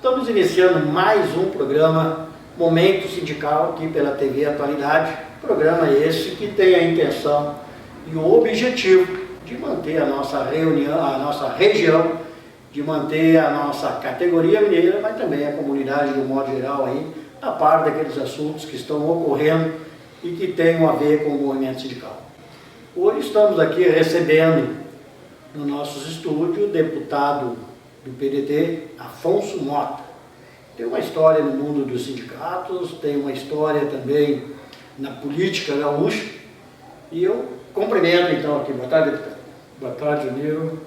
Estamos iniciando mais um programa Momento Sindical aqui pela TV Atualidade. Programa esse que tem a intenção e o objetivo de manter a nossa região, de manter a nossa categoria mineira, mas também a comunidade do modo geral aí, a par daqueles assuntos que estão ocorrendo e que tenham a ver com o movimento sindical. Hoje estamos aqui recebendo no nosso estúdio o deputado do PDT, Afonso Mota. Tem uma história no mundo dos sindicatos, tem uma história também na política gaúcha, e eu cumprimento então aqui. Boa tarde, deputado. Boa tarde, Niro.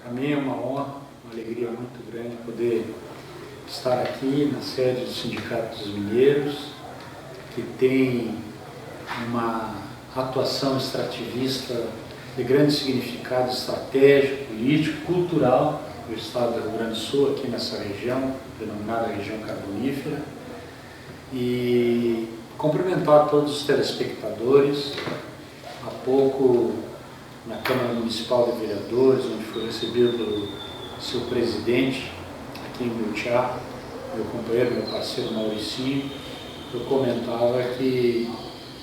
Para mim é uma honra, uma alegria muito grande poder estar aqui na sede do Sindicato dos Mineiros, que tem uma atuação extrativista de grande significado estratégico, político, cultural do estado do Rio Grande do Sul, aqui nessa região, denominada região carbonífera, e cumprimentar todos os telespectadores. Há pouco, na Câmara Municipal de Vereadores, onde foi recebido pelo seu presidente, aqui em Belchá, meu companheiro, meu parceiro Mauricinho, eu comentava que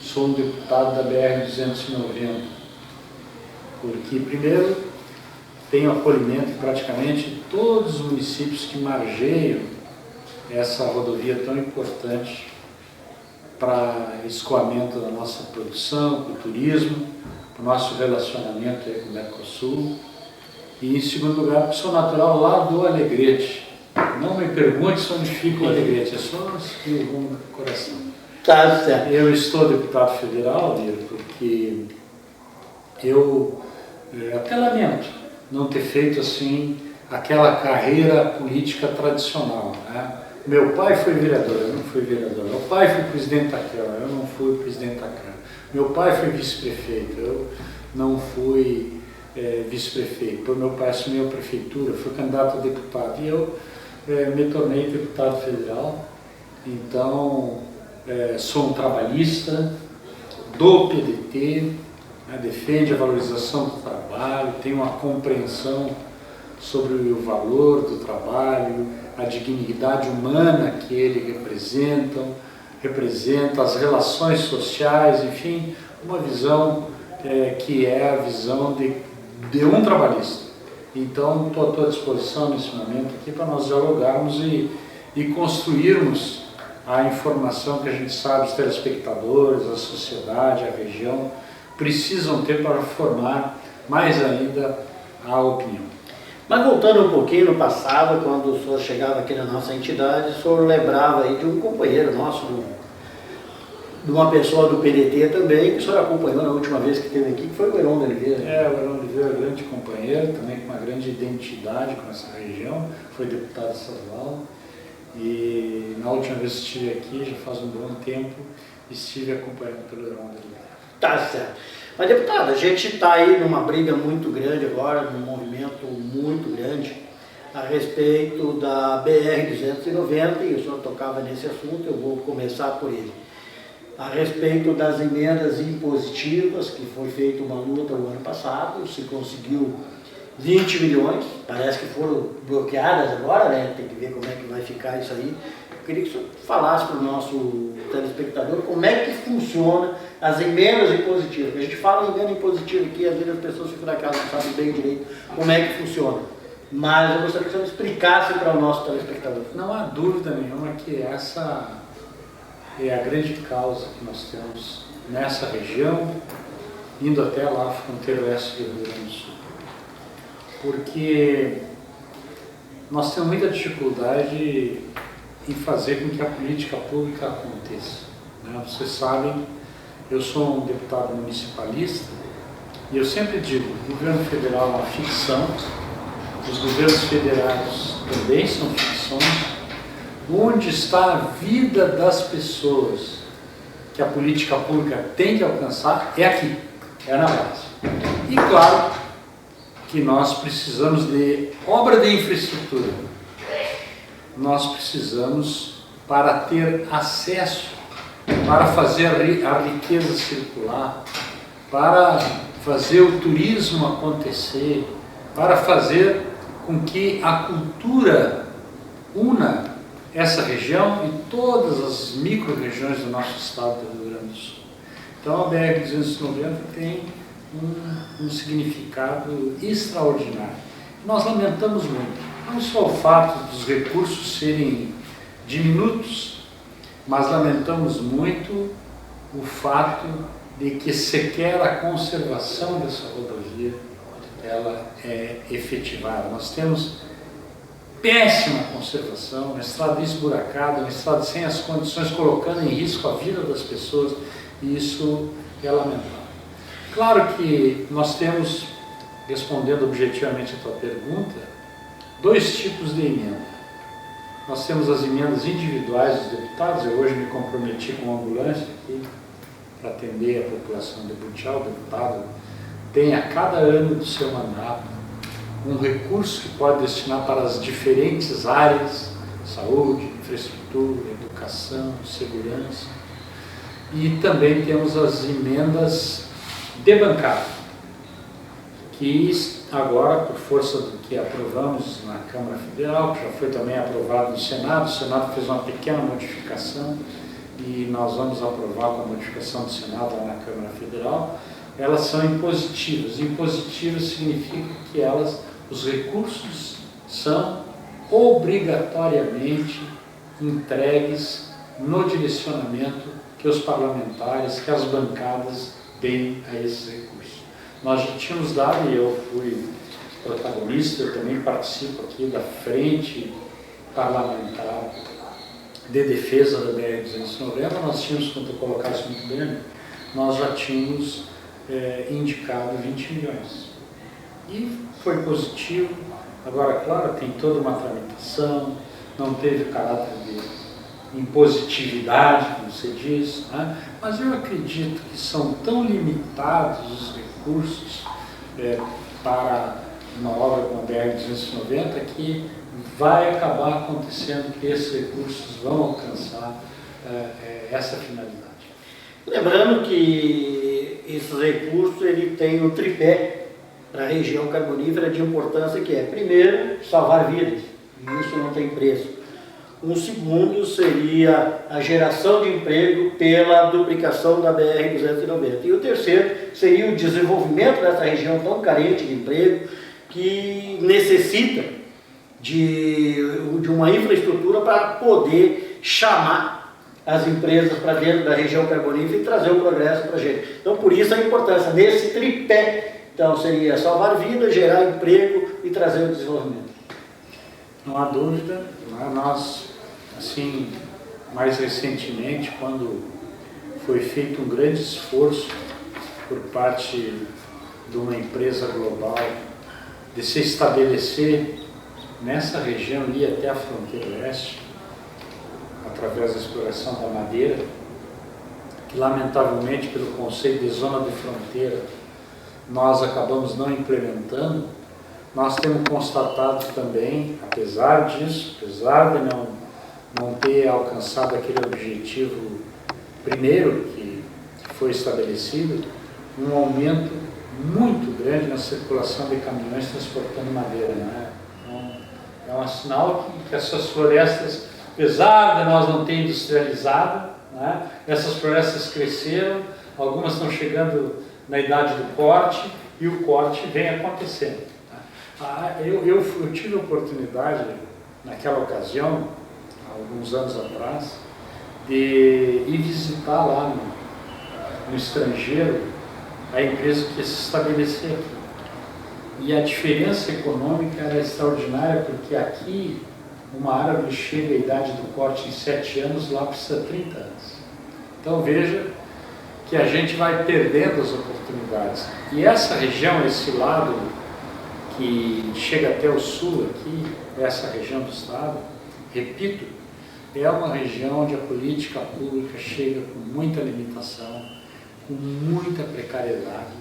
sou um deputado da BR-290, porque, primeiro, tenho acolhimento em praticamente todos os municípios que margeiam essa rodovia tão importante para escoamento da nossa produção, para o turismo, para o nosso relacionamento com o Mercosul. E, em segundo lugar, porque sou natural lá do Alegrete. Não me pergunte onde fica o Alegrete, é só que eu vou no coração. Tá certo. Eu estou deputado federal, porque eu até lamento não ter feito assim aquela carreira política tradicional, né? Meu pai foi vereador, eu não fui vereador. Meu pai foi presidente da Câmara, eu não fui presidente da Câmara. Meu pai foi vice-prefeito, eu não fui vice-prefeito. Depois meu pai assumiu a prefeitura, foi candidato a deputado e eu me tornei deputado federal. Então, sou um trabalhista do PDT, né, defende a valorização do trabalho, tem uma compreensão sobre o valor do trabalho, a dignidade humana que ele representa, as relações sociais, enfim, uma visão que é a visão de um trabalhista. Então, estou à tua disposição nesse momento aqui para nós dialogarmos e construirmos a informação que a gente sabe, os telespectadores, a sociedade, a região, precisam ter para formar mais ainda a opinião. Mas voltando um pouquinho no passado, quando o senhor chegava aqui na nossa entidade, o senhor lembrava aí de um companheiro nosso, de uma pessoa do PDT também, que o senhor acompanhou na última vez que esteve aqui, que foi o Heron Oliveira. O Heron Oliveira é um grande companheiro, também com uma grande identidade com essa região, foi deputado estadual. E na última vez que estive aqui, já faz um bom tempo, estive acompanhado pelo Heron Oliveira. Tá certo. Mas, deputado, a gente está aí numa briga muito grande agora, num movimento muito grande, a respeito da BR-290, e o senhor tocava nesse assunto, eu vou começar por ele. A respeito das emendas impositivas, que foi feita uma luta o ano passado, se conseguiu 20 milhões, parece que foram bloqueadas agora, né? Tem que ver como é que vai ficar isso aí. Eu queria que o senhor falasse para o nosso telespectador como é que funciona as emendas impositivas. Porque a gente fala em emenda impositiva aqui, às vezes as pessoas ficam na casa, não sabem bem direito como é que funciona. Mas eu gostaria que o senhor explicasse para o nosso telespectador. Não há dúvida nenhuma que essa é a grande causa que nós temos nessa região, indo até lá a fronteira oeste do Rio Grande do Sul. Porque nós temos muita dificuldade em fazer com que a política pública aconteça, né? Vocês sabem, eu sou um deputado municipalista e eu sempre digo, o governo federal é uma ficção, os governos federais também são ficções. Onde está a vida das pessoas que a política pública tem que alcançar é aqui, é na base. E claro que nós precisamos de obra de infraestrutura. Nós precisamos, para ter acesso, para fazer a riqueza circular, para fazer o turismo acontecer, para fazer com que a cultura una essa região e todas as micro-regiões do nosso estado do Rio Grande do Sul. Então a BR-290 tem um significado extraordinário. Nós lamentamos muito, não só o fato dos recursos serem diminutos, mas lamentamos muito o fato de que sequer a conservação dessa rodovia ela é efetivada. Nós temos péssima conservação, uma estrada esburacada, uma estrada sem as condições, colocando em risco a vida das pessoas, e isso é lamentável. Claro que nós temos, respondendo objetivamente a tua pergunta, dois tipos de emenda. Nós temos as emendas individuais dos deputados. Eu hoje me comprometi com uma ambulância aqui para atender a população de Butiá. O deputado tem a cada ano do seu mandato um recurso que pode destinar para as diferentes áreas, saúde, infraestrutura, educação, segurança. E também temos as emendas de bancada, que agora, por força do que aprovamos na Câmara Federal, que já foi também aprovado no Senado, o Senado fez uma pequena modificação e nós vamos aprovar com a modificação do Senado lá na Câmara Federal. Elas são impositivas. Impositivas significa que os recursos são obrigatoriamente entregues no direcionamento que os parlamentares, que as bancadas deem a esses recursos. Nós já tínhamos dado, e eu fui protagonista, eu também participo aqui da frente parlamentar de defesa da BR-290, nós tínhamos, como tu colocaste muito bem, nós já tínhamos indicado 20 milhões. E foi positivo. Agora, claro, tem toda uma tramitação, não teve caráter de impositividade, como você diz, né? Mas eu acredito que são tão limitados os recursos para uma obra como a BR-290 que vai acabar acontecendo que esses recursos vão alcançar essa finalidade. Lembrando que esses recursos ele tem um tripé para a região carbonífera de importância que é, primeiro, salvar vidas, e isso não tem preço. Um segundo seria a geração de emprego pela duplicação da BR-290. E o terceiro seria o desenvolvimento dessa região tão carente de emprego, que necessita de uma infraestrutura para poder chamar as empresas para dentro da região carbonífera e trazer o progresso para a gente. Então, por isso a importância desse tripé. Então, seria salvar vidas, gerar emprego e trazer o desenvolvimento. Não há dúvida, nós, assim, mais recentemente, quando foi feito um grande esforço por parte de uma empresa global de se estabelecer nessa região e até a fronteira oeste, através da exploração da madeira, que lamentavelmente pelo conceito de zona de fronteira nós acabamos não implementando. Nós temos constatado também, apesar disso, apesar de não ter alcançado aquele objetivo primeiro que foi estabelecido, um aumento muito grande na circulação de caminhões transportando madeira, né? Então, é um sinal que essas florestas, apesar de nós não ter industrializado, né, essas florestas cresceram, algumas estão chegando na idade do corte e o corte vem acontecendo. Eu tive a oportunidade, naquela ocasião, há alguns anos atrás, de ir visitar lá no estrangeiro a empresa que ia se estabelecer aqui. E a diferença econômica era extraordinária, porque aqui uma árvore chega à idade do corte em 7 anos, lá precisa 30 anos. Então veja que a gente vai perdendo as oportunidades. E essa região, esse lado que chega até o sul aqui, essa região do estado, repito, é uma região onde a política pública chega com muita limitação, com muita precariedade.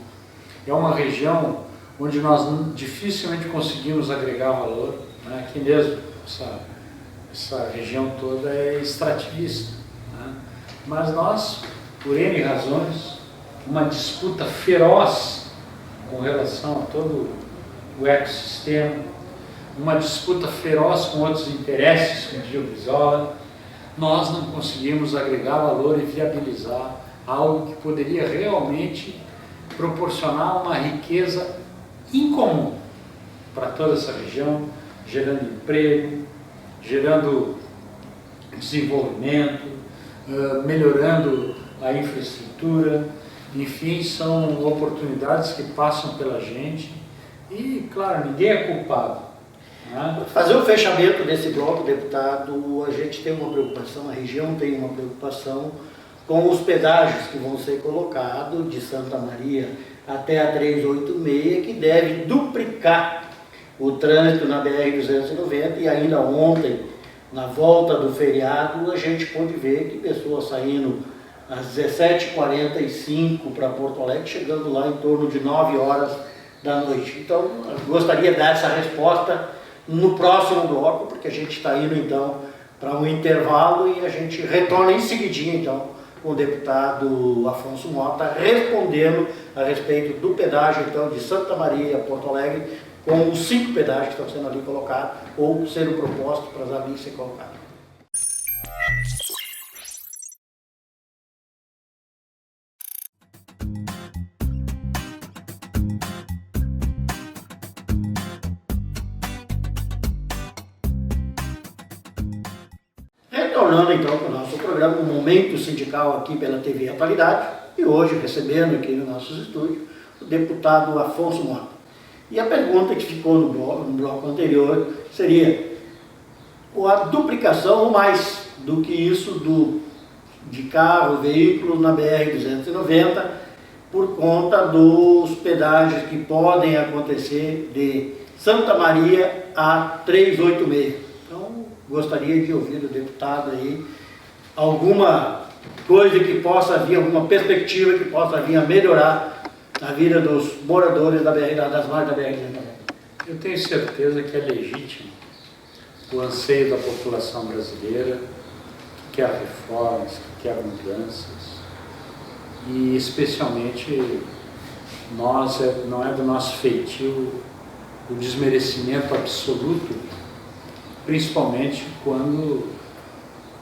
É uma região onde nós dificilmente conseguimos agregar valor, né? Aqui mesmo, essa região toda é extrativista, né? Mas nós, por N razões, uma disputa feroz com relação a todo o ecossistema, uma disputa feroz com outros interesses, como dizia o Brizola, nós não conseguimos agregar valor e viabilizar algo que poderia realmente proporcionar uma riqueza incomum para toda essa região, gerando emprego, gerando desenvolvimento, melhorando a infraestrutura. Enfim, são oportunidades que passam pela gente e, claro, ninguém é culpado. Né? Fazer o fechamento desse bloco, deputado, a gente tem uma preocupação, a região tem uma preocupação com os pedágios que vão ser colocados de Santa Maria até a 386, que deve duplicar o trânsito na BR-290, e ainda ontem, na volta do feriado, a gente pôde ver que pessoas saindo às 17h45 para Porto Alegre, chegando lá em torno de 9 horas da noite. Então, eu gostaria de dar essa resposta no próximo bloco, porque a gente está indo então para um intervalo e a gente retorna em seguidinho então com o deputado Afonso Mota respondendo a respeito do pedágio então de Santa Maria a Porto Alegre, com os 5 pedágios que estão sendo ali colocados ou sendo propostos para ali ser colocados. Retornando então para o nosso programa, o Momento Sindical aqui pela TV Atualidade, e hoje recebendo aqui nos nossos estúdios o deputado Afonso Mota. E a pergunta que ficou no bloco anterior seria a duplicação ou mais do que isso de carro, veículos na BR-290 por conta dos pedágios que podem acontecer de Santa Maria a 386. Então, gostaria de ouvir do deputado aí alguma coisa que possa vir, alguma perspectiva que possa vir a melhorar a vida dos moradores das margens da BR-290. Eu tenho certeza que é legítimo o anseio da população brasileira, que quer reformas, que quer mudanças, e especialmente não é do nosso feitio o desmerecimento absoluto, principalmente quando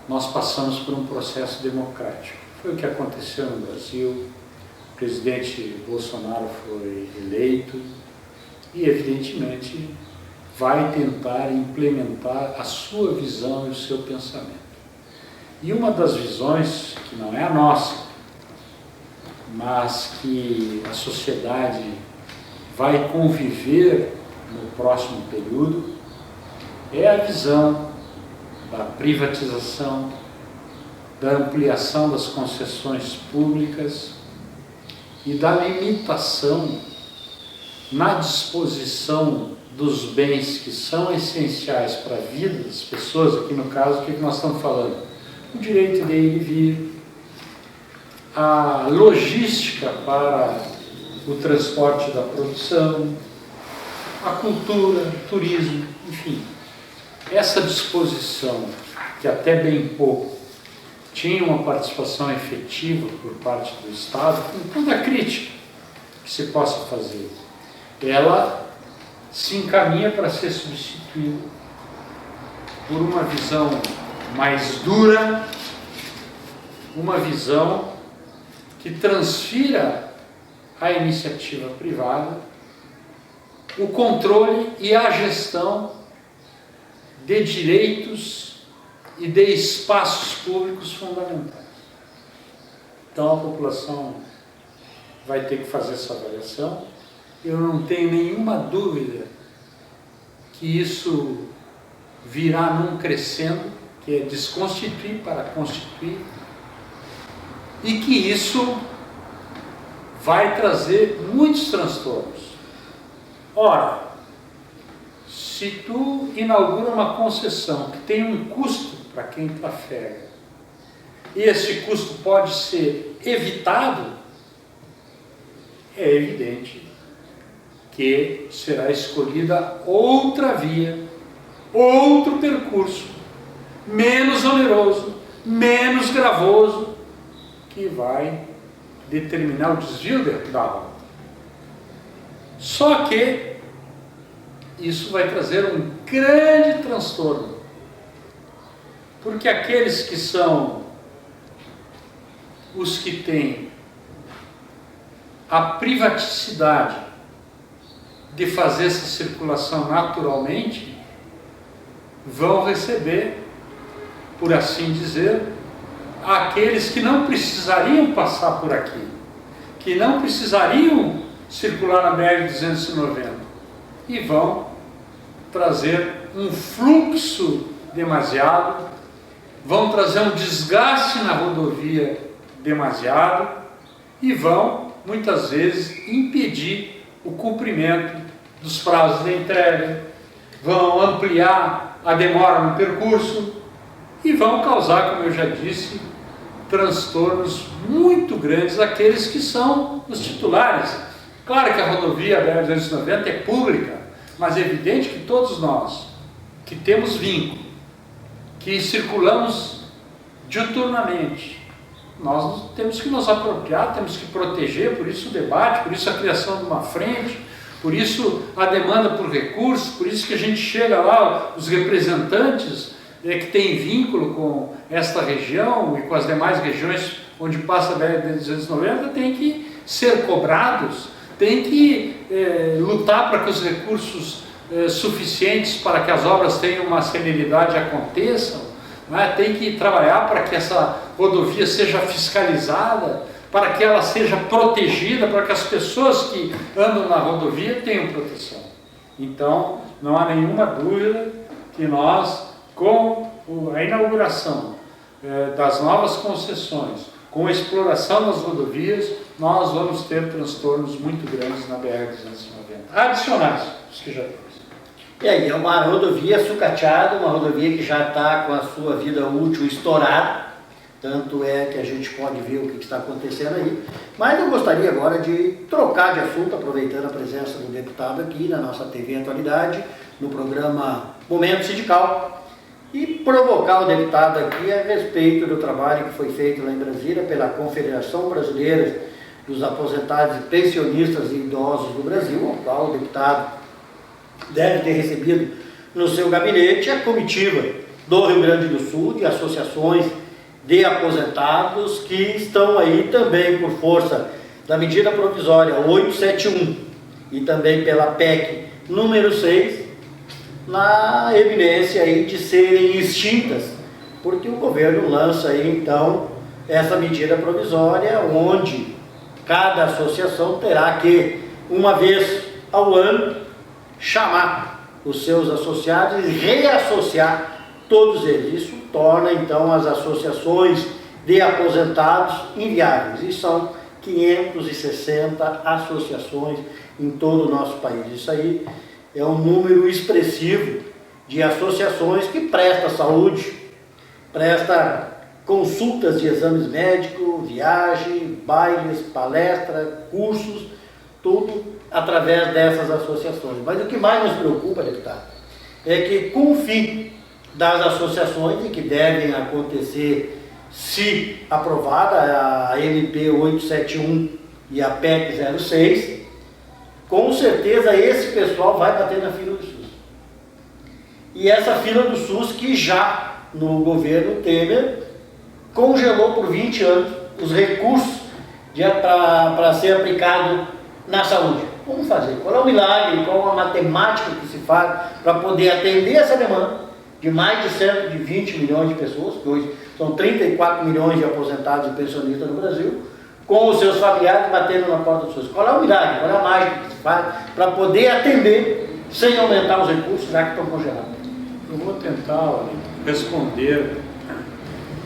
nós passamos por um processo democrático. Foi o que aconteceu no Brasil. O presidente Bolsonaro foi eleito e, evidentemente, vai tentar implementar a sua visão e o seu pensamento. E uma das visões, que não é a nossa, mas que a sociedade vai conviver no próximo período, é a visão da privatização, da ampliação das concessões públicas e da limitação na disposição dos bens que são essenciais para a vida das pessoas. Aqui no caso, o que nós estamos falando? O direito de ir e vir, a logística para o transporte da produção, a cultura, o turismo, enfim. Essa disposição, que até bem pouco tinha uma participação efetiva por parte do Estado, com toda a crítica que se possa fazer, ela se encaminha para ser substituída por uma visão mais dura, uma visão que transfira à iniciativa privada o controle e a gestão de direitos e de espaços públicos fundamentais. Então a população vai ter que fazer essa avaliação. Eu não tenho nenhuma dúvida que isso virá num crescendo, que é desconstituir para constituir, e que isso vai trazer muitos transtornos. Ora, se tu inaugura uma concessão que tem um custo para quem trafega, e esse custo pode ser evitado, é evidente que será escolhida outra via, outro percurso, menos oneroso, menos gravoso, que vai determinar o desvio da rota. Só que isso vai trazer um grande transtorno, porque aqueles que são os que têm a privaticidade de fazer essa circulação naturalmente, vão receber, por assim dizer, aqueles que não precisariam passar por aqui, que não precisariam circular na BR-290, e vão trazer um fluxo demasiado, vão trazer um desgaste na rodovia demasiado e vão, muitas vezes, impedir o cumprimento dos prazos de entrega, vão ampliar a demora no percurso e vão causar, como eu já disse, transtornos muito grandes àqueles que são os titulares. Claro que a rodovia BR-290 é pública, mas é evidente que todos nós que temos vínculo, que circulamos diuturnamente, nós temos que nos apropriar, temos que proteger, por isso o debate, por isso a criação de uma frente, por isso a demanda por recursos, por isso que a gente chega lá, os representantes que têm vínculo com esta região e com as demais regiões onde passa a BR-290 têm que ser cobrados, têm que lutar para que os recursos suficientes para que as obras tenham uma celeridade aconteçam, né? Tem que trabalhar para que essa rodovia seja fiscalizada, para que ela seja protegida, para que as pessoas que andam na rodovia tenham proteção. Então, não há nenhuma dúvida que nós, com a inauguração das novas concessões, com a exploração das rodovias, nós vamos ter transtornos muito grandes na BR-290, adicionais os que já temos. E aí, é uma rodovia sucateada, uma rodovia que já está com a sua vida útil estourada, tanto é que a gente pode ver o que está acontecendo aí. Mas eu gostaria agora de trocar de assunto, aproveitando a presença do deputado aqui na nossa TV Atualidade, no programa Momento Sindical, e provocar o deputado aqui a respeito do trabalho que foi feito lá em Brasília pela Confederação Brasileira dos Aposentados e Pensionistas e Idosos do Brasil, ao qual o deputado deve ter recebido no seu gabinete a comitiva do Rio Grande do Sul, de associações de aposentados que estão aí também por força da medida provisória 871 e também pela PEC número 6, na eminência aí de serem extintas, porque o governo lança aí então essa medida provisória onde cada associação terá que, uma vez ao ano, chamar os seus associados e reassociar todos eles. Isso torna então as associações de aposentados inviáveis, e são 560 associações em todo o nosso país. Isso aí é um número expressivo de associações que presta saúde, presta consultas de exames médicos, viagem, bailes, palestra, cursos, tudo através dessas associações. Mas o que mais nos preocupa, deputado, é que com o fim das associações, e que devem acontecer se aprovada a MP 871 e a PEC 06, com certeza esse pessoal vai bater na fila do SUS. E essa fila do SUS que já no governo Temer congelou por 20 anos os recursos para ser aplicado na saúde. Como fazer? Qual é o milagre, qual é a matemática que se faz para poder atender essa demanda de mais de 120 milhões de pessoas, que hoje são 34 milhões de aposentados e pensionistas no Brasil, com os seus familiares batendo na porta dos SUS? Qual é o milagre, qual é a mágica que se faz para poder atender sem aumentar os recursos, já que estão congelados? Eu vou tentar responder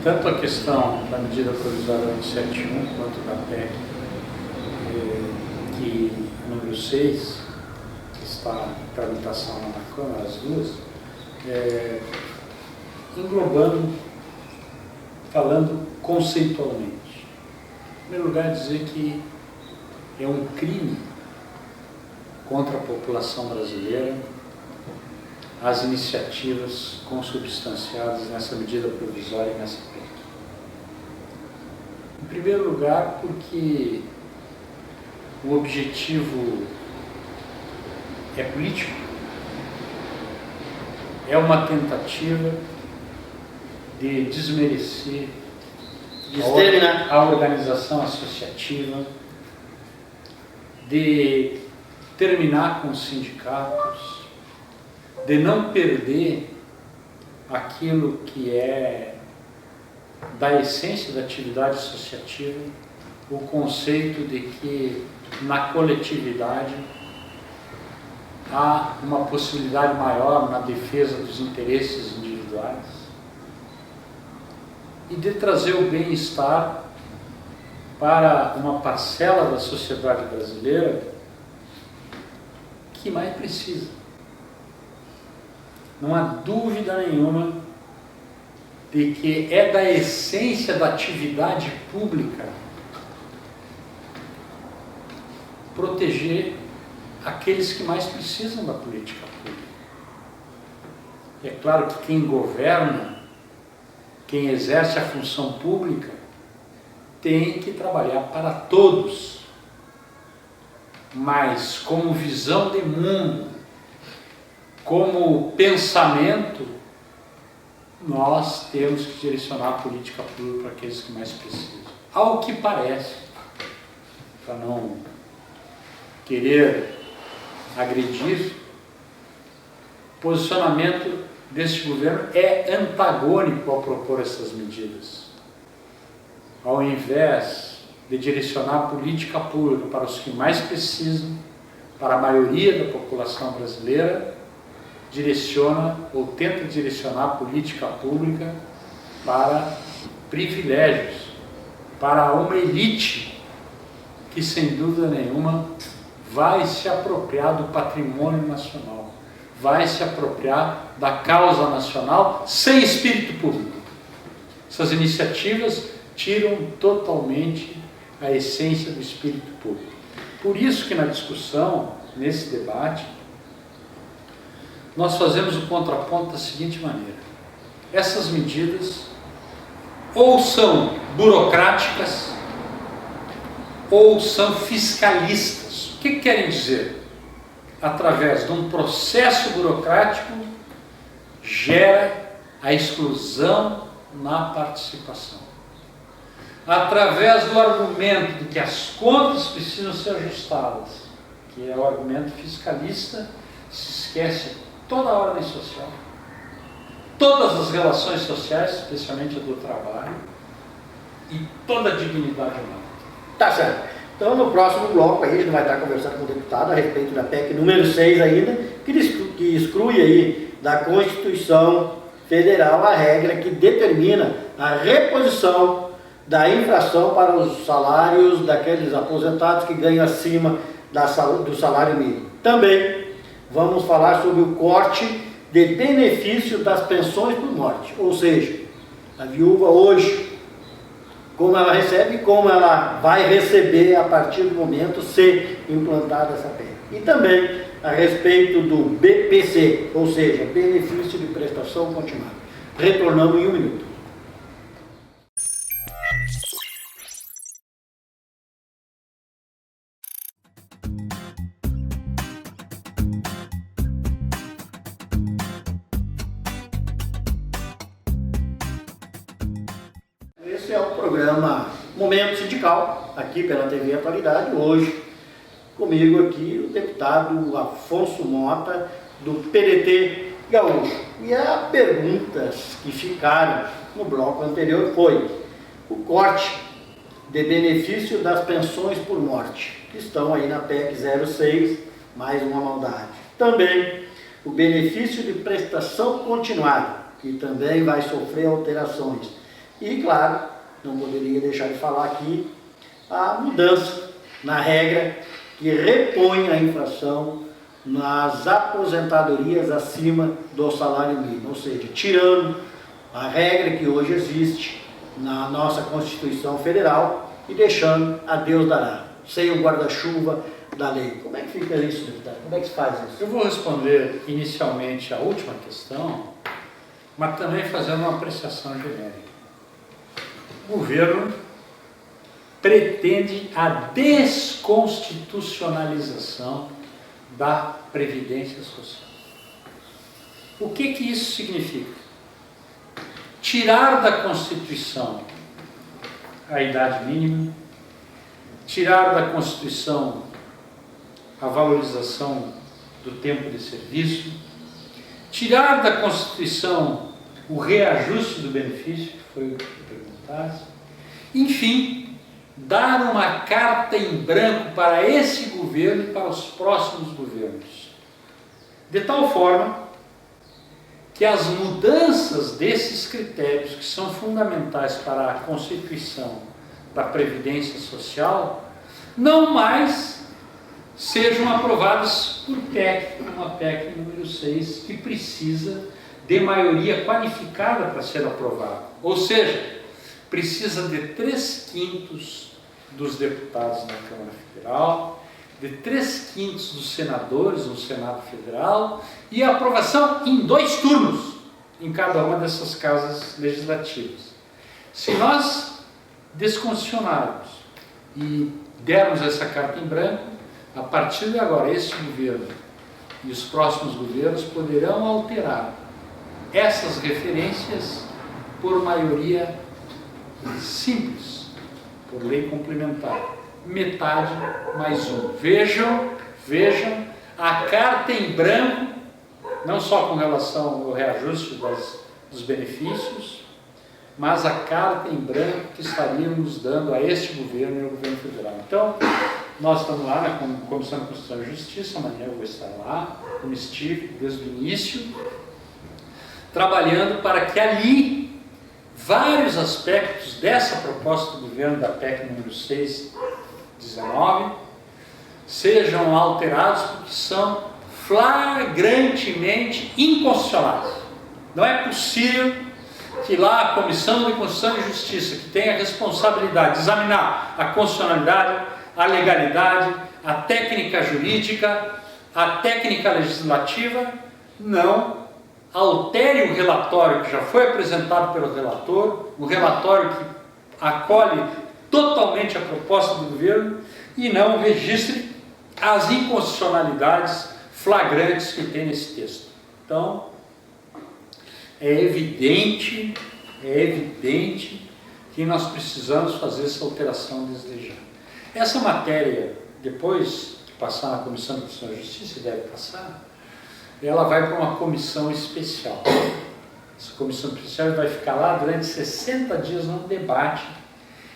tanto a questão da medida provisória 871 quanto da PEC, que número 6, que está em tramitação lá na Câmara, as duas, englobando, falando conceitualmente. Em primeiro lugar, dizer que é um crime contra a população brasileira as iniciativas consubstanciadas nessa medida provisória e nessa PEC. Em primeiro lugar, porque o objetivo é político, é uma tentativa de desmerecer a organização associativa, de terminar com os sindicatos, de não perder aquilo que é da essência da atividade associativa, o conceito de que na coletividade há uma possibilidade maior na defesa dos interesses individuais e de trazer o bem-estar para uma parcela da sociedade brasileira que mais precisa. Não há dúvida nenhuma de que é da essência da atividade pública proteger aqueles que mais precisam da política pública. É claro que quem governa, quem exerce a função pública, tem que trabalhar para todos, mas como visão de mundo, como pensamento, nós temos que direcionar a política pública para aqueles que mais precisam. Ao que parece, para não querer agredir, o posicionamento deste governo é antagônico ao propor essas medidas. Ao invés de direcionar a política pública para os que mais precisam, para a maioria da população brasileira, direciona ou tenta direcionar a política pública para privilégios, para uma elite que, sem dúvida nenhuma, vai se apropriar do patrimônio nacional, vai se apropriar da causa nacional sem espírito público. Essas iniciativas tiram totalmente a essência do espírito público. Por isso que na discussão, nesse debate, nós fazemos o contraponto da seguinte maneira: essas medidas ou são burocráticas ou são fiscalistas. O que querem dizer? Através de um processo burocrático, gera a exclusão na participação. Através do argumento de que as contas precisam ser ajustadas, que é o argumento fiscalista, se esquece toda a ordem social, todas as relações sociais, especialmente a do trabalho, e toda a dignidade humana. Tá certo. Então, no próximo bloco, aí, a gente vai estar conversando com o deputado a respeito da PEC número 6 ainda, que exclui aí da Constituição Federal a regra que determina a reposição da infração para os salários daqueles aposentados que ganham acima do salário mínimo. Também vamos falar sobre o corte de benefício das pensões por morte, ou seja, a viúva hoje, como ela recebe e como ela vai receber a partir do momento ser implantada essa PEC. E também a respeito do BPC, ou seja, benefício de prestação continuada. Retornamos em um minuto. Esse é o programa Momento Sindical, aqui pela TV Atualidade. Hoje, comigo aqui, o deputado Afonso Mota, do PDT Gaúcho. E as perguntas que ficaram no bloco anterior foi o corte de benefício das pensões por morte, que estão aí na PEC 06, mais uma maldade. Também o benefício de prestação continuada, que também vai sofrer alterações. E, claro, não poderia deixar de falar aqui a mudança na regra que repõe a inflação nas aposentadorias acima do salário mínimo, ou seja, tirando a regra que hoje existe na nossa Constituição Federal e deixando a Deus dará, sem o guarda-chuva da lei. Como é que fica isso, deputado? Como é que se faz isso? Eu vou responder inicialmente a última questão, mas também fazendo uma apreciação genérica. O governo pretende a desconstitucionalização da Previdência Social. O que isso significa? Tirar da Constituição a idade mínima, tirar da Constituição a valorização do tempo de serviço, tirar da Constituição o reajuste do benefício, que foi o que perguntasse, enfim, dar uma carta em branco para esse governo e para os próximos governos, de tal forma que as mudanças desses critérios, que são fundamentais para a constituição da Previdência Social, não mais sejam aprovadas por PEC, como a PEC número 6, que precisa de maioria qualificada para ser aprovada. Ou seja, precisa de 3/5 dos deputados na Câmara Federal, de 3/5 dos senadores no Senado Federal e a aprovação em 2 turnos em cada uma dessas casas legislativas. Se nós descondicionarmos e dermos essa carta em branco, a partir de agora, este governo e os próximos governos poderão alterar essas referências por maioria simples, por lei complementar. Metade mais um. Vejam, a carta em branco, não só com relação ao reajuste dos benefícios, mas a carta em branco que estaríamos dando a este governo e ao governo federal. Então, nós estamos lá na Comissão de Constituição e Justiça, amanhã eu vou estar lá, como estive desde o início, trabalhando para que ali vários aspectos dessa proposta do governo da PEC número 6/19 sejam alterados porque são flagrantemente inconstitucionais. Não é possível que lá a Comissão de Constituição e Justiça, que tem a responsabilidade de examinar a constitucionalidade, a legalidade, a técnica jurídica, a técnica legislativa, não altere o relatório que já foi apresentado pelo relator, o relatório que acolhe totalmente a proposta do governo e não registre as inconstitucionalidades flagrantes que tem nesse texto. Então, é evidente que nós precisamos fazer essa alteração desde já. Essa matéria, depois que passar na Comissão de Constituição e Justiça, deve passar, ela vai para uma comissão especial. Essa comissão especial vai ficar lá durante 60 dias num debate.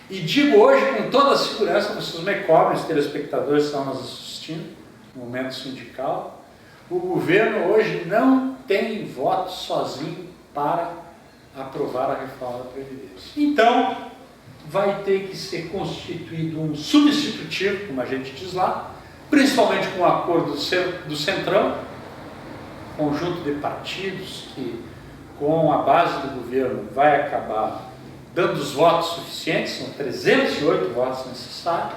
E digo hoje com toda a segurança, vocês me cobrem, os telespectadores que estão nos assistindo, no momento sindical, o governo hoje não tem voto sozinho para aprovar a reforma da Previdência. Então, vai ter que ser constituído um substitutivo, como a gente diz lá, principalmente com o acordo do Centrão, conjunto de partidos que, com a base do governo, vai acabar dando os votos suficientes, são 308 votos necessários,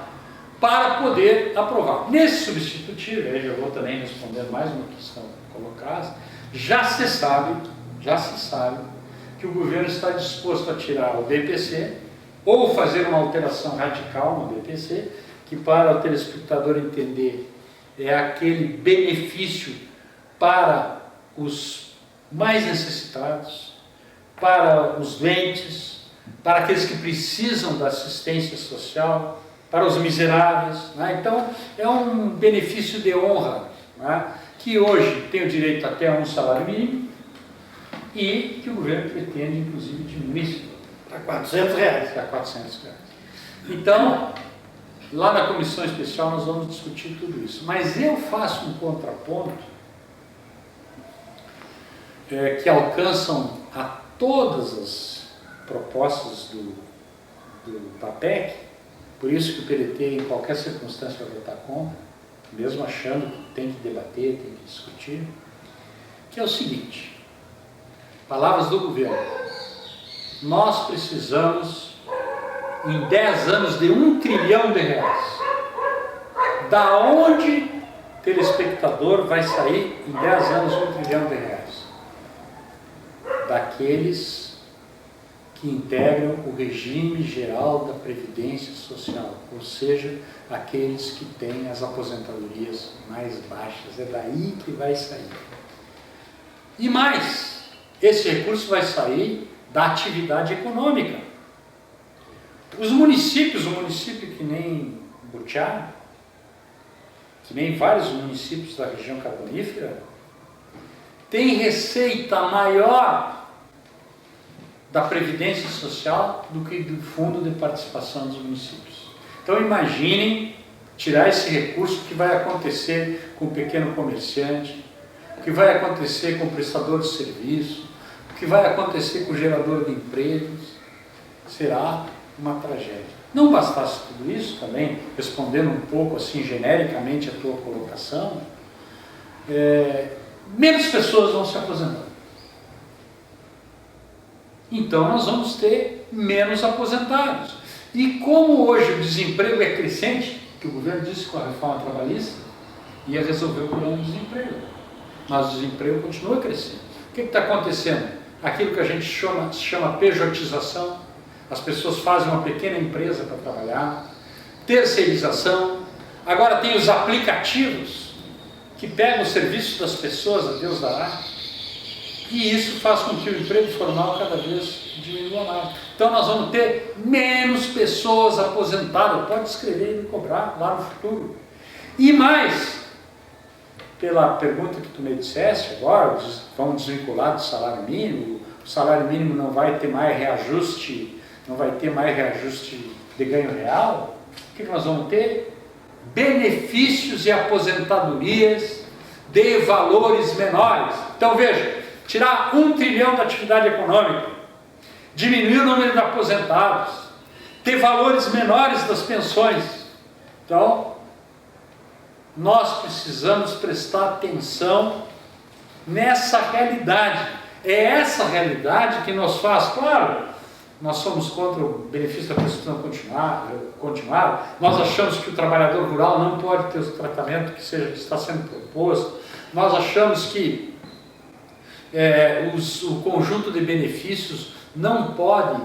para poder aprovar. Nesse substitutivo, aí já vou também responder mais uma questão colocada, já se sabe que o governo está disposto a tirar o BPC ou fazer uma alteração radical no BPC, que para o telespectador entender é aquele benefício para os mais necessitados, para os doentes, para aqueles que precisam da assistência social, para os miseráveis, né? Então, é um benefício de honra, né? Que hoje tem o direito até a um salário mínimo e que o governo pretende, inclusive, diminuir para R$400. Para R$400. Então, lá na comissão especial nós vamos discutir tudo isso. Mas eu faço um contraponto que alcançam a todas as propostas da PEC, por isso que o PDT, em qualquer circunstância, vai votar contra, mesmo achando que tem que debater, tem que discutir, que é o seguinte, palavras do governo, nós precisamos, em 10 anos, de R$1 trilhão. Da onde o telespectador vai sair, em 10 anos, R$1 trilhão? Daqueles que integram o regime geral da Previdência Social, ou seja, aqueles que têm as aposentadorias mais baixas. É daí que vai sair. E mais, esse recurso vai sair da atividade econômica. Os municípios, um município que nem Butiá, que nem vários municípios da região carbonífera, tem receita maior da Previdência Social do que do Fundo de Participação dos Municípios. Então imaginem tirar esse recurso, o que vai acontecer com o pequeno comerciante, o que vai acontecer com o prestador de serviço, o que vai acontecer com o gerador de empregos. Será uma tragédia. Não bastasse tudo isso também, respondendo um pouco assim genericamente a tua colocação, menos pessoas vão se aposentar. Então nós vamos ter menos aposentados. E como hoje o desemprego é crescente, que o governo disse com a reforma trabalhista, ia resolver o problema do desemprego. Mas o desemprego continua crescendo. O que está acontecendo? Aquilo que a gente chama pejotização, as pessoas fazem uma pequena empresa para trabalhar, terceirização, agora tem os aplicativos que pegam o serviço das pessoas, a Deus dará, e isso faz com que o emprego formal cada vez diminua mais. Então nós vamos ter menos pessoas aposentadas, pode escrever e me cobrar lá no futuro. E mais, pela pergunta que tu me disseste agora, vamos desvincular do salário mínimo, o salário mínimo não vai ter mais reajuste, de ganho real. O que nós vamos ter? Benefícios e aposentadorias de valores menores. Então veja, tirar 1 trilhão da atividade econômica, diminuir o número de aposentados, ter valores menores das pensões. Então, nós precisamos prestar atenção nessa realidade. É essa realidade que nos faz, claro, nós somos contra o benefício da prestação continuada, nós achamos que o trabalhador rural não pode ter o tratamento que está sendo proposto, nós achamos que o conjunto de benefícios não pode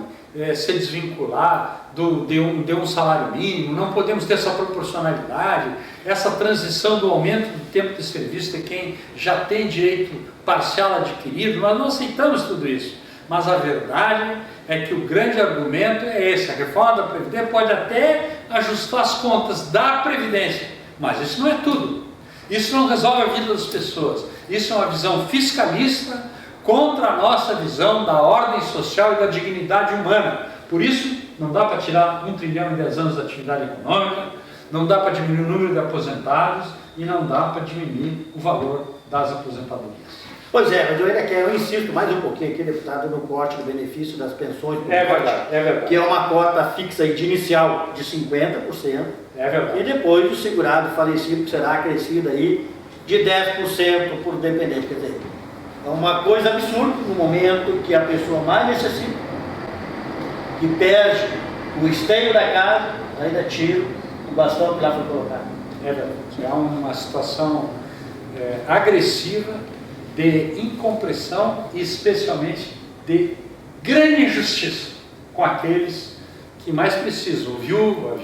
se desvincular de um salário mínimo, não podemos ter essa proporcionalidade, essa transição do aumento do tempo de serviço de quem já tem direito parcial adquirido. Nós não aceitamos tudo isso, mas a verdade é que o grande argumento é esse: a reforma da Previdência pode até ajustar as contas da Previdência, mas isso não é tudo, isso não resolve a vida das pessoas, isso é uma visão fiscalista contra a nossa visão da ordem social e da dignidade humana. Por isso, não dá para tirar 1 trilhão em 10 anos da atividade econômica, não dá para diminuir o número de aposentados e não dá para diminuir o valor das aposentadorias. Pois é, mas eu ainda quero, eu insisto mais um pouquinho aqui, deputado, no corte do benefício das pensões por verdade. Que é uma cota fixa de inicial de 50%. É verdade. E depois o segurado falecido que será acrescido aí de 10% por dependente. Quer dizer, é uma coisa absurda no momento que a pessoa mais necessita, que perde o esteio da casa, ainda tira o bastão que lá foi colocado. É verdade. É uma situação agressiva, de incompreensão e especialmente de grande injustiça com aqueles que mais precisam, a viúva,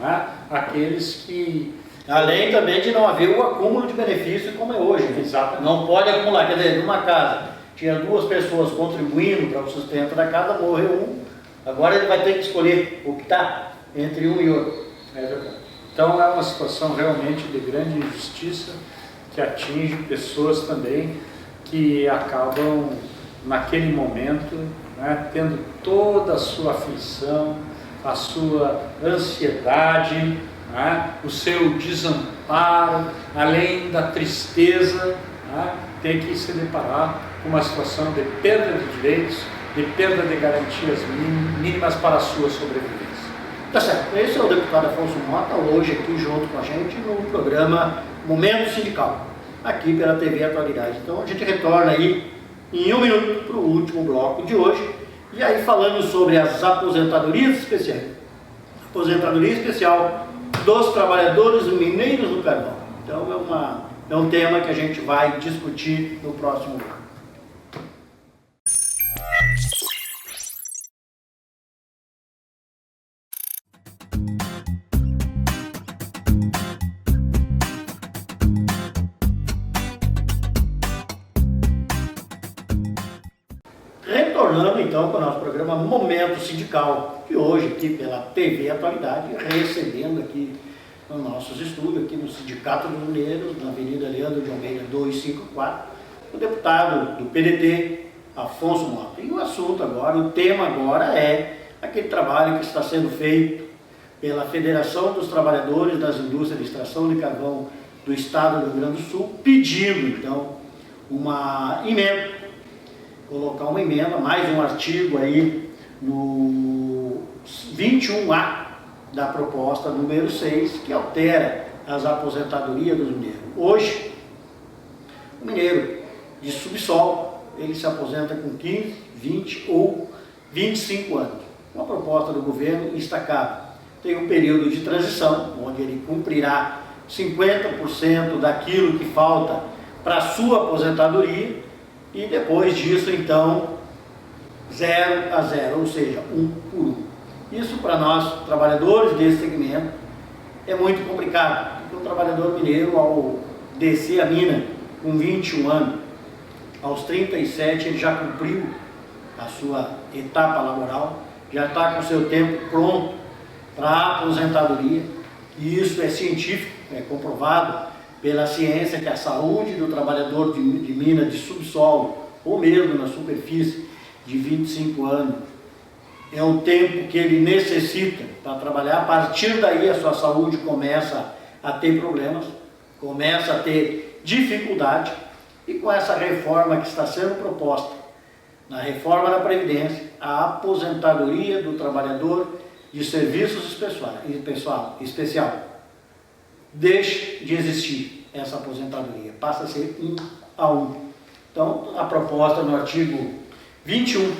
né? Aqueles que... Além também de não haver o acúmulo de benefício como é hoje. Né? Exatamente. Não pode acumular, quer dizer, numa casa tinha 2 pessoas contribuindo para o sustento da casa, morreu um, agora ele vai ter que escolher optar entre um e outro. É verdade. Então é uma situação realmente de grande injustiça, que atinge pessoas também que acabam, naquele momento, né, tendo toda a sua aflição, a sua ansiedade, né, o seu desamparo, além da tristeza, né, ter que se deparar com uma situação de perda de direitos, de perda de garantias mínimas para a sua sobrevivência. Tá certo, esse é o deputado Afonso Mota, hoje aqui junto com a gente no programa Momento Sindical, aqui pela TV Atualidade. Então a gente retorna aí em 1 minuto para o último bloco de hoje, e aí falando sobre as aposentadorias especiais. Aposentadoria especial dos trabalhadores mineiros do carvão. Então é um tema que a gente vai discutir no próximo bloco. então com o nosso programa Momento Sindical, que hoje aqui pela TV Atualidade, recebendo aqui nos nossos estúdios, aqui no Sindicato dos Mineiros, na Avenida Leandro de Almeida 254, o deputado do PDT, Afonso Mota. E o assunto agora, o tema agora é aquele trabalho que está sendo feito pela Federação dos Trabalhadores das Indústrias de Extração de Carvão do Estado do Rio Grande do Sul, pedindo então uma emenda, colocar uma emenda, mais um artigo aí no 21A da proposta número 6, que altera as aposentadorias dos mineiros. Hoje, o mineiro de subsolo, ele se aposenta com 15, 20 ou 25 anos. Uma proposta do governo destacada. Tem um período de transição, onde ele cumprirá 50% daquilo que falta para a sua aposentadoria, e depois disso, então, 0 a 0, ou seja, 1 por 1. Isso para nós, trabalhadores desse segmento, é muito complicado, porque o trabalhador mineiro, ao descer a mina com 21 anos, aos 37 ele já cumpriu a sua etapa laboral, já está com o seu tempo pronto para a aposentadoria, e isso é científico, é comprovado pela ciência que a saúde do trabalhador de mina de subsolo, ou mesmo na superfície, de 25 anos, é o tempo que ele necessita para trabalhar. A partir daí a sua saúde começa a ter problemas, começa a ter dificuldade, e com essa reforma que está sendo proposta, na reforma da Previdência, a aposentadoria do trabalhador de serviços especial deixa de existir essa aposentadoria, passa a ser 1 a 1. Então, a proposta no artigo 21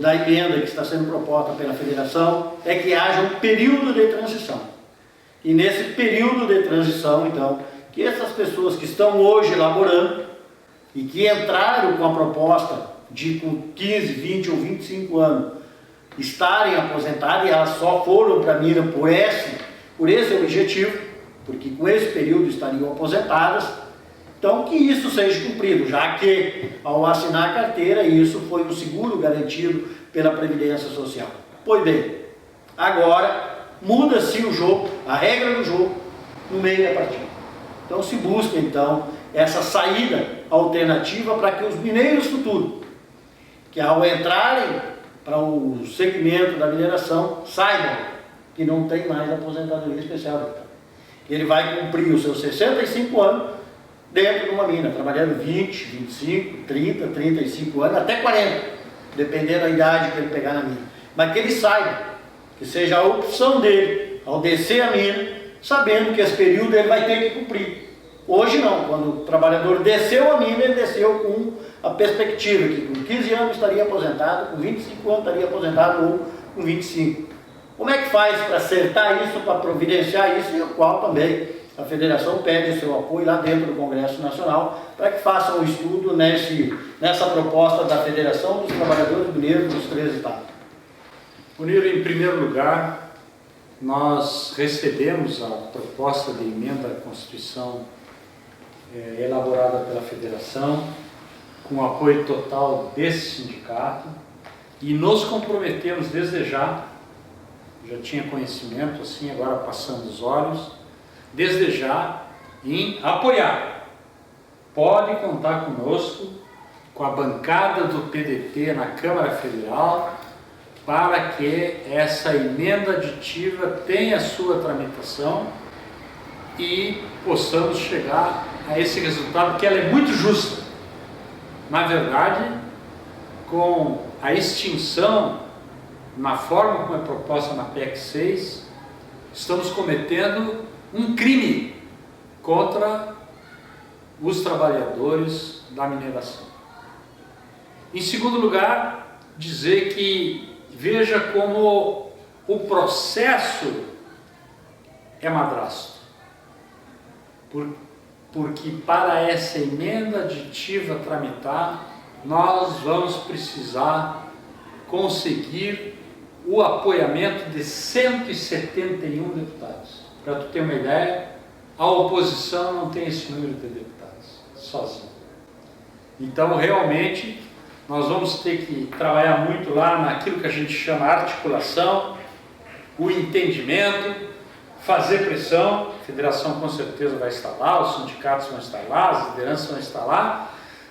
da emenda que está sendo proposta pela Federação é que haja um período de transição. E nesse período de transição, então, que essas pessoas que estão hoje laborando e que entraram com a proposta de com 15, 20 ou 25 anos estarem aposentadas, e elas só foram para a mina por esse objetivo, porque com esse período estariam aposentadas, então que isso seja cumprido, já que ao assinar a carteira isso foi um seguro garantido pela Previdência Social. Pois bem, agora muda-se o jogo, a regra do jogo, no meio da partida. Então se busca então essa saída alternativa para que os mineiros futuros, que ao entrarem para o segmento da mineração, saibam que não tem mais aposentadoria especial. Ele vai cumprir os seus 65 anos dentro de uma mina, trabalhando 20, 25, 30, 35 anos, até 40, dependendo da idade que ele pegar na mina. Mas que ele saiba, que seja a opção dele, ao descer a mina, sabendo que esse período ele vai ter que cumprir. Hoje não, quando o trabalhador desceu a mina, ele desceu com a perspectiva que com 15 anos estaria aposentado, com 25 anos estaria aposentado ou com 25. Como é que faz para acertar isso, para providenciar isso, e o qual também a Federação pede o seu apoio lá dentro do Congresso Nacional para que façam um estudo nessa proposta da Federação dos Trabalhadores Mineiros dos 3 estados. Unir, em primeiro lugar, nós recebemos a proposta de emenda à Constituição elaborada pela Federação, com o apoio total desse sindicato, e nos comprometemos desde já tinha conhecimento, assim, agora passando os olhos, desde já em apoiar. Pode contar conosco, com a bancada do PDT na Câmara Federal, para que essa emenda aditiva tenha sua tramitação e possamos chegar a esse resultado, porque ela é muito justa. Na verdade, com a extinção, na forma como é proposta na PEC 6, estamos cometendo um crime contra os trabalhadores da mineração. Em segundo lugar, dizer que veja como o processo é madrasto. Porque para essa emenda aditiva tramitar, nós vamos precisar conseguir o apoiamento de 171 deputados. Para tu ter uma ideia, a oposição não tem esse número de deputados, sozinha. Então, realmente, nós vamos ter que trabalhar muito lá naquilo que a gente chama articulação, o entendimento, fazer pressão. A federação com certeza vai estar lá, os sindicatos vão estar lá, as lideranças vão estar lá,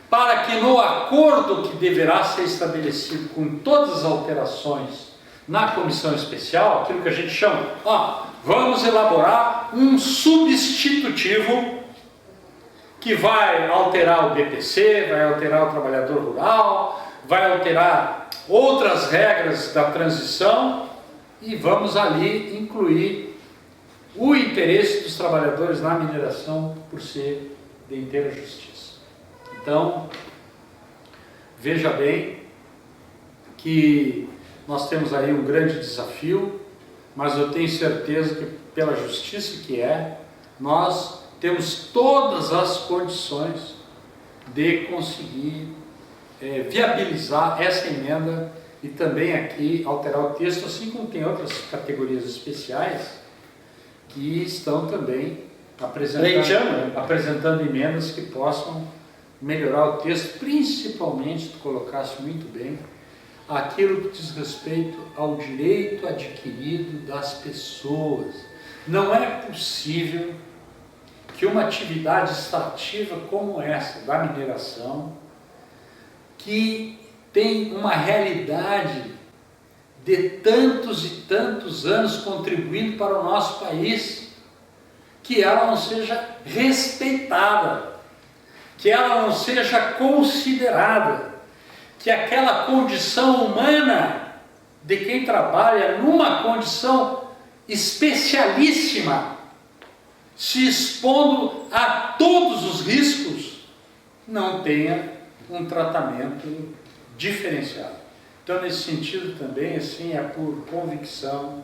para que no acordo que deverá ser estabelecido com todas as alterações na comissão especial, aquilo que a gente chama, vamos elaborar um substitutivo que vai alterar o BPC, vai alterar o trabalhador rural, vai alterar outras regras da transição e vamos ali incluir o interesse dos trabalhadores na mineração por ser de inteira justiça. Então, veja bem que nós temos aí um grande desafio, mas eu tenho certeza que pela justiça que é, nós temos todas as condições de conseguir viabilizar essa emenda e também aqui alterar o texto, assim como tem outras categorias especiais que estão também apresentando emendas que possam melhorar o texto, principalmente, tu colocaste muito bem, aquilo que diz respeito ao direito adquirido das pessoas. Não é possível que uma atividade extrativa como essa, da mineração, que tem uma realidade de tantos e tantos anos contribuindo para o nosso país, que ela não seja respeitada, que ela não seja considerada, que aquela condição humana de quem trabalha numa condição especialíssima, se expondo a todos os riscos, não tenha um tratamento diferenciado. Então, nesse sentido também, assim, é por convicção,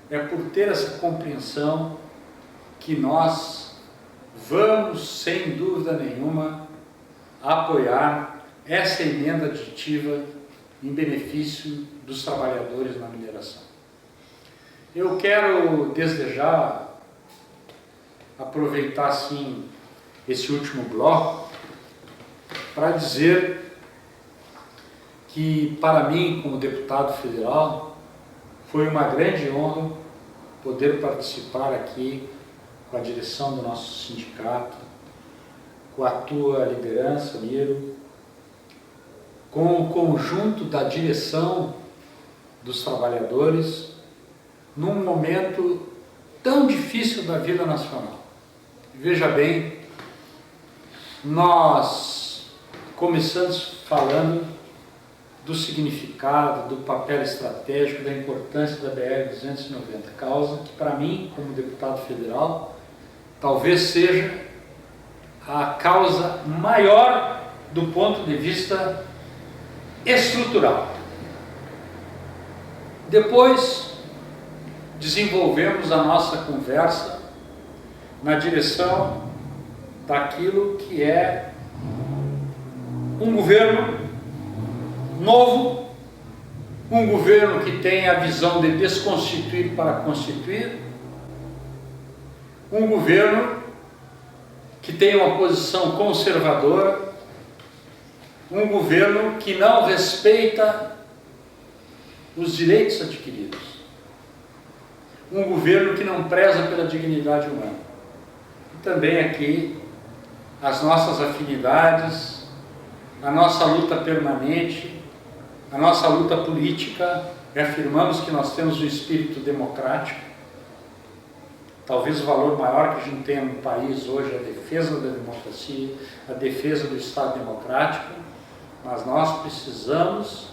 é por ter essa compreensão que nós vamos, sem dúvida nenhuma, apoiar essa emenda aditiva em benefício dos trabalhadores na mineração. Eu quero, desde já, aproveitar, assim, esse último bloco para dizer que, para mim, como deputado federal, foi uma grande honra poder participar aqui com a direção do nosso sindicato, com a tua liderança, Miro, com o conjunto da direção dos trabalhadores, num momento tão difícil da vida nacional. Veja bem, nós começamos falando do significado, do papel estratégico, da importância da BR-290, causa que, para mim, como deputado federal, talvez seja a causa maior do ponto de vista estrutural. Depois, desenvolvemos a nossa conversa na direção daquilo que é um governo novo, um governo que tem a visão de desconstituir para constituir, um governo que tem uma posição conservadora, um governo que não respeita os direitos adquiridos, um governo que não preza pela dignidade humana. E também aqui as nossas afinidades, a nossa luta permanente, a nossa luta política, reafirmamos que nós temos um espírito democrático. Talvez o valor maior que a gente tem no país hoje é a defesa da democracia, a defesa do Estado democrático, mas nós precisamos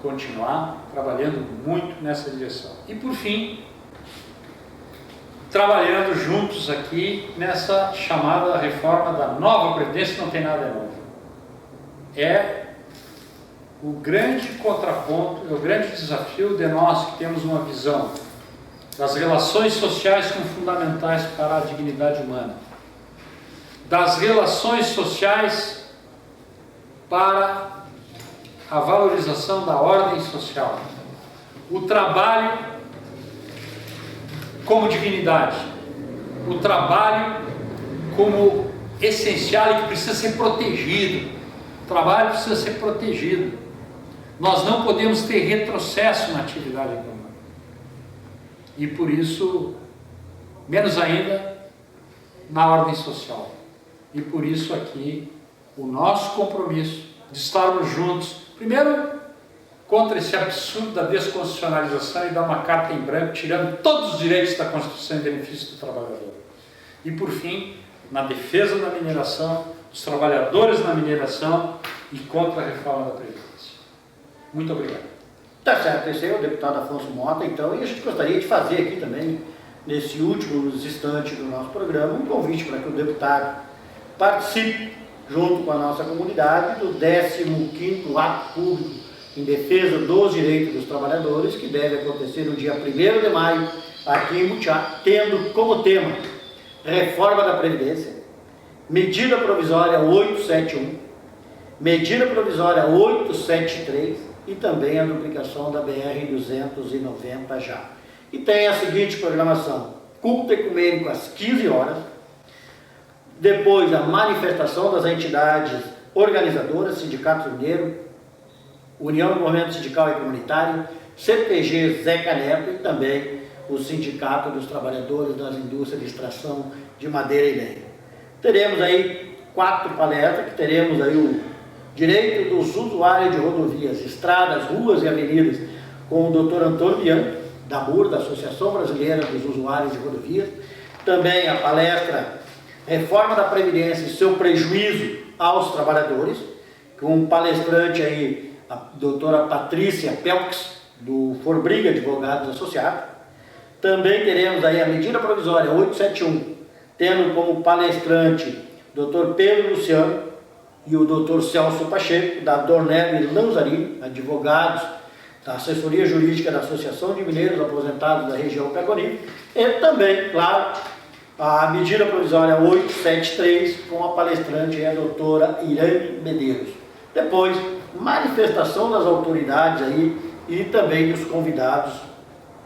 continuar trabalhando muito nessa direção. E, por fim, trabalhando juntos aqui nessa chamada reforma da nova Previdência, que não tem nada novo. É o grande contraponto, é o grande desafio de nós que temos uma visão das relações sociais como fundamentais para a dignidade humana, das relações sociais para a valorização da ordem social, o trabalho como dignidade, o trabalho como essencial e que precisa ser protegido. O trabalho precisa ser protegido. Nós não podemos ter retrocesso na atividade econômica. E por isso, menos ainda, na ordem social. E por isso aqui, o nosso compromisso de estarmos juntos, primeiro, contra esse absurdo da desconstitucionalização e dar uma carta em branco, tirando todos os direitos da Constituição em benefício do trabalhador. E por fim, na defesa da mineração, dos trabalhadores na mineração e contra a reforma da Previdência. Muito obrigado. Tá certo, esse é o deputado Afonso Mota, então, e a gente gostaria de fazer aqui também, nesse último instante do nosso programa, um convite para que o deputado participe, junto com a nossa comunidade, do 15º ato público em defesa dos direitos dos trabalhadores, que deve acontecer no dia 1º de maio, aqui em Butiá, tendo como tema reforma da Previdência, medida provisória 871, medida provisória 873 e também a duplicação da BR-290 já. E tem a seguinte programação: culto ecumênico às 15 horas, depois a manifestação das entidades organizadoras, Sindicato Mineiro, União do Movimento Sindical e Comunitário, CPG Zeca Neto e também o Sindicato dos Trabalhadores das Indústrias de Extração de Madeira e Lenha. Teremos aí 4 palestras, que teremos aí o direito dos usuários de rodovias, estradas, ruas e avenidas, com o Dr. Antônio Bianchi, da BUR, da Associação Brasileira dos Usuários de Rodovias. Também a palestra Reforma da Previdência e seu prejuízo aos trabalhadores, com um palestrante aí, a doutora Patrícia Pelks, do Forbriga Advogados Associados. Também teremos aí a medida provisória 871, tendo como palestrante Dr. Pedro Luciano e o Dr. Celso Pacheco, da Dornelli Lanzarini, advogados da assessoria jurídica da Associação de Mineiros Aposentados da região Carbonífera, e também, claro, a medida provisória 873, com a palestrante, a doutora Irane Medeiros. Depois, manifestação das autoridades aí e também dos convidados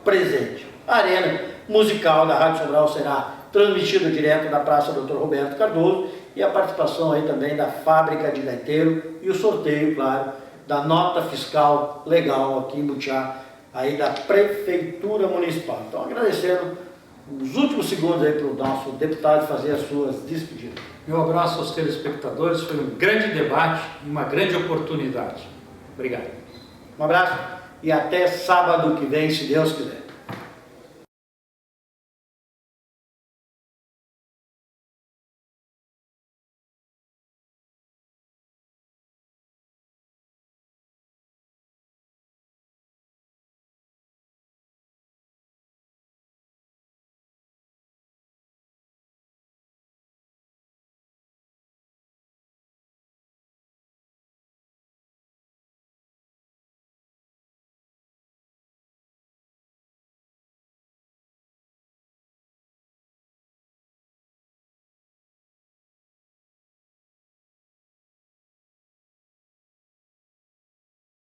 presentes. A arena musical da Rádio Sobral será transmitida direto da Praça Dr. Roberto Cardoso, e a participação aí também da Fábrica de Gaiteiro e o sorteio, claro, da nota fiscal legal aqui em Butiá, aí da Prefeitura Municipal. Então, agradecendo os últimos segundos aí para o nosso deputado fazer as suas despedidas. Meu abraço aos telespectadores, foi um grande debate e uma grande oportunidade. Obrigado. Um abraço e até sábado que vem, se Deus quiser.